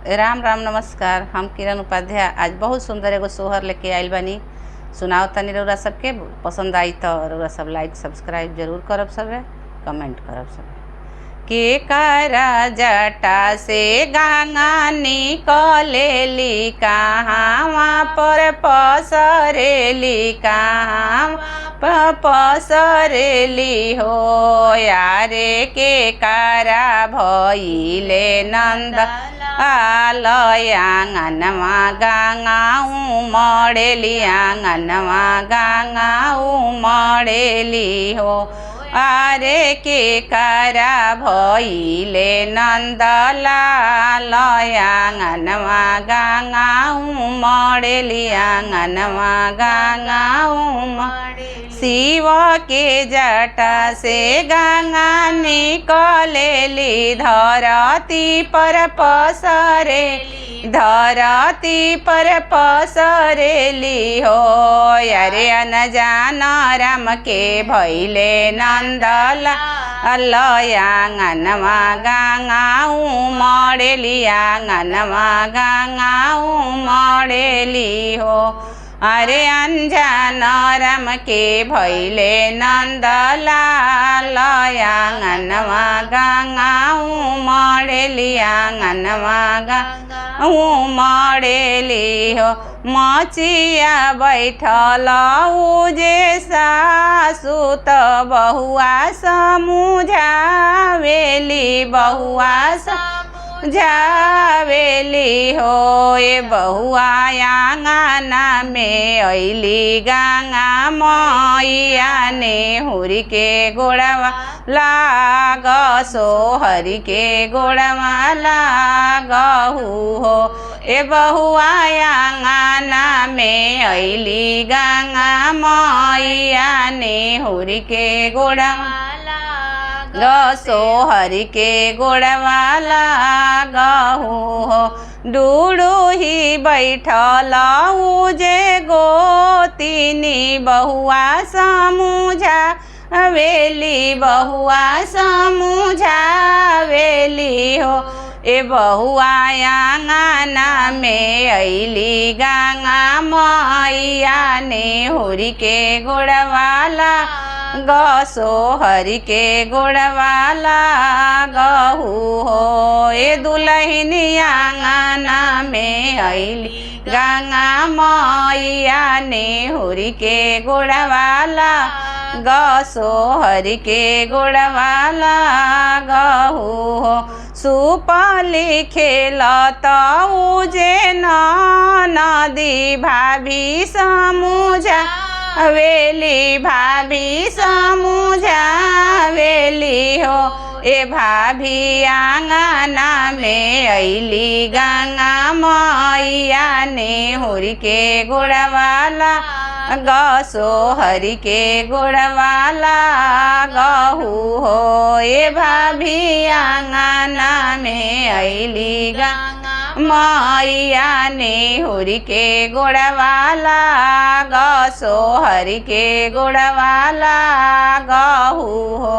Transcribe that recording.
राम राम नमस्कार। हम किरण उपाध्याय आज बहुत सुंदर एगो सोहर लेके आइल बानी। सुनाओ तनी रउरा सबके पसंद आई तो रउरा सब लाइक सब्सक्राइब जरूर करब, सबे कमेंट करब सबे। के करा जटा से गंगा निकलेली कहाँ पर पसरेली कहाँ पसरेली हो यारे के करा भइले नंद आलय आंगनवा गंगा उमड़ेली आंगनवा गंगा उमड़ेली हो आरे के करा भइले नंदलाल आंगनवा गंगा उमड़ेली आंगनवा गंगा शिव के जटा से गंगा निकलेली धरती पर पसरेली धरती पर पसरेली हो अरे अनजान राम के भइले नंदला अल्लाह आंगनवा गंगा उमड़ेली आंगनवा गंगा उमड़ेली हो अरे अनजान राम के भइले नंदलाल आंगनवा गंगा उमड़ेली आंगनवा गंगा उमड़ेली हो मचिया बैठल उजे सासु त बहुआ समुझावेली बहुआ जावेली हो ए बहुआ आंगना में अइली गंगा मैया ने हुरी के गोड़वा लाग सोहरी के गोड़वा लागहु हो ए बहुआ आंगना में अइली गंगा मैया ने हुरी के गोड़वा सोहरी के गोड़वा लागहु हो डूडूही बैठल उजे गोतिनी बहुआ समुझा वेली बहुआ समुझावेली हो ए बहुआ आंगना में अइली गंगा मैया ने हुरी के गोड़वाला सोहरी के गोड़वाला गहु हो ए दुल्हनी आंगना में अइली गंगा मैया ने हुरी के गोड़वाला सोहरी के गोड़वाला गहु हो सुपली खेलत उजे नदी भाभी समुझा वेली भाभी समुझावेली हो ए भाभी आंगना में अइली गंगा मैया ने हुरी के गोड़वाला सोहरी के गोड़वाला गहु हो ए भाभी आंगना में अइली गंगा मैया ने हुरी के गोड़वाला सोहरी के गोड़वाला गहु हो।